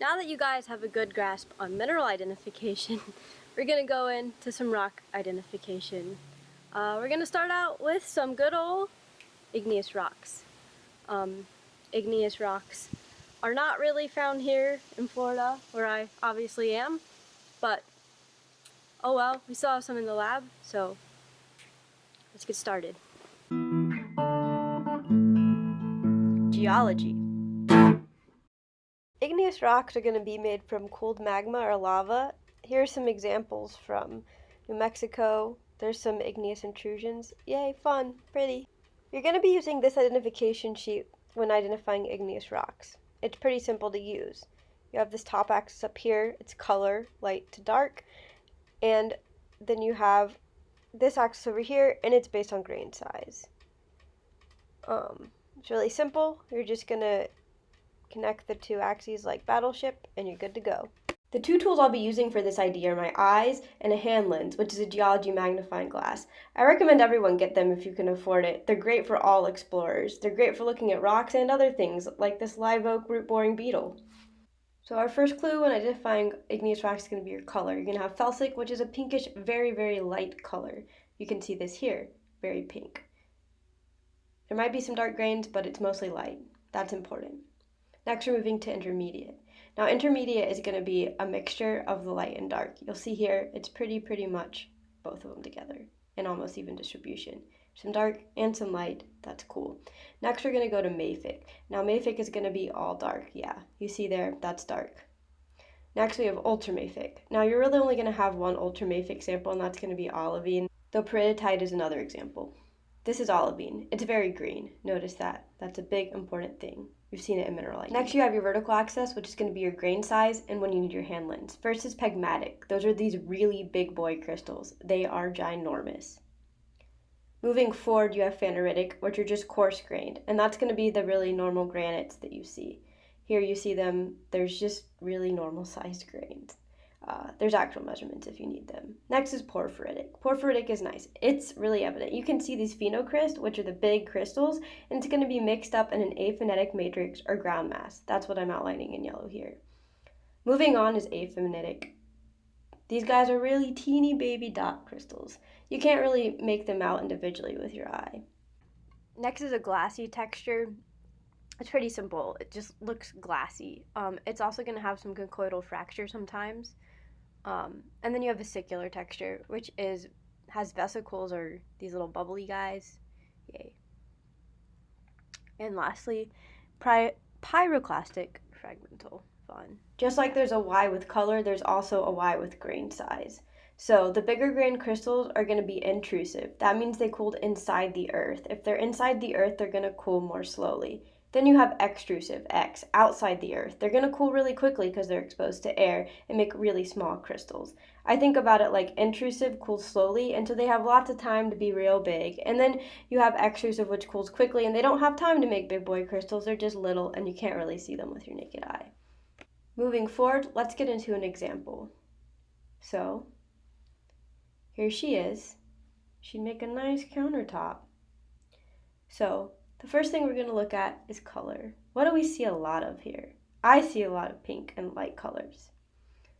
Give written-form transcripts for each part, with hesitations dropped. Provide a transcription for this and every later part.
Now that you guys have a good grasp on mineral identification, we're going to go into some rock identification. We're going to start out with some good old igneous rocks. Igneous rocks are not really found here in Florida, where I obviously am, but oh well, we still have some in the lab, so let's get started. Geology. Igneous rocks are going to be made from cooled magma or lava. Here are some examples from New Mexico. There's some igneous intrusions. Yay, fun, pretty. You're going to be using this identification sheet when identifying igneous rocks. It's pretty simple to use. You have this top axis up here, it's color, light to dark, and then you have this axis over here, and it's based on grain size. It's really simple. You're just going to connect the two axes like battleship, and you're good to go. The two tools I'll be using for this ID are my eyes and a hand lens, which is a geology magnifying glass. I recommend everyone get them if you can afford it. They're great for all explorers. They're great for looking at rocks and other things, like this live oak root-boring beetle. So our first clue when identifying igneous rocks is going to be your color. You're going to have felsic, which is a pinkish, very, very light color. You can see this here, very pink. There might be some dark grains, but it's mostly light. That's important. Next, we're moving to intermediate. Now, intermediate is going to be a mixture of the light and dark. You'll see here, it's pretty much both of them together, and almost even distribution. Some dark and some light, that's cool. Next, we're going to go to mafic. Now, mafic is going to be all dark. Yeah, you see there, that's dark. Next, we have ultramafic. Now, you're really only going to have one ultramafic sample, and that's going to be olivine, though peridotite is another example. This is olivine. It's very green. Notice that. That's a big, important thing. We've seen it in mineral ID. Next, you have your vertical axis, which is going to be your grain size and when you need your hand lens. First is pegmatic. Those are these really big boy crystals. They are ginormous. Moving forward, you have phaneritic, which are just coarse grained, and that's going to be the really normal granites that you see. Here you see them. There's just really normal sized grains. There's actual measurements if you need them. Next is porphyritic. Porphyritic is nice. It's really evident. You can see these phenocrysts, which are the big crystals, and it's going to be mixed up in an aphanetic matrix or ground mass. That's what I'm outlining in yellow here. Moving on is aphanitic. These guys are really teeny baby dot crystals. You can't really make them out individually with your eye. Next is a glassy texture. It's pretty simple. It just looks glassy. It's also going to have some conchoidal fracture sometimes. And then you have vesicular texture, which has vesicles or these little bubbly guys. Yay. And lastly, pyroclastic fragmental. Fun. Just like there's a Y with color, there's also a Y with grain size. So the bigger grain crystals are going to be intrusive. That means they cooled inside the earth. If they're inside the earth, they're going to cool more slowly. Then you have extrusive, X, outside the earth. They're going to cool really quickly because they're exposed to air and make really small crystals. I think about it like intrusive cools slowly, and so they have lots of time to be real big. And then you have extrusive, which cools quickly, and they don't have time to make big boy crystals. They're just little, and you can't really see them with your naked eye. Moving forward, let's get into an example. So, here she is. She'd make a nice countertop. So, the first thing we're going to look at is color. What do we see a lot of here? I see a lot of pink and light colors.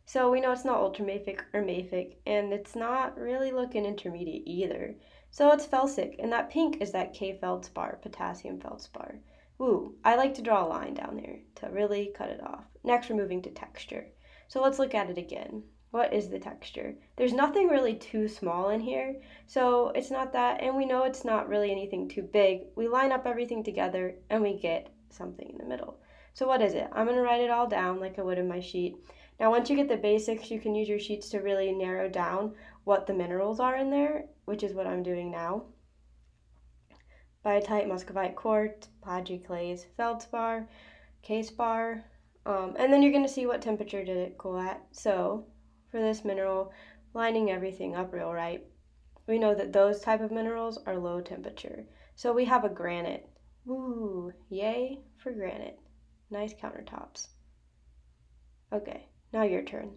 So we know it's not ultramafic or mafic, and it's not really looking intermediate either. So it's felsic, and that pink is that K feldspar, potassium feldspar. Ooh, I like to draw a line down there to really cut it off. Next, we're moving to texture. So let's look at it again. What is the texture? There's nothing really too small in here, so it's not that, and we know it's not really anything too big. We line up everything together, and we get something in the middle. So what is it? I'm going to write it all down like I would in my sheet. Now, once you get the basics, you can use your sheets to really narrow down what the minerals are in there, which is what I'm doing now. Biotite, muscovite, quartz, plagioclase, feldspar, K-spar, and then you're going to see what temperature did it cool at. So for this mineral, lining everything up real right, we know that those type of minerals are low temperature. So we have a granite. Woo, yay for granite. Nice countertops. Okay, now your turn.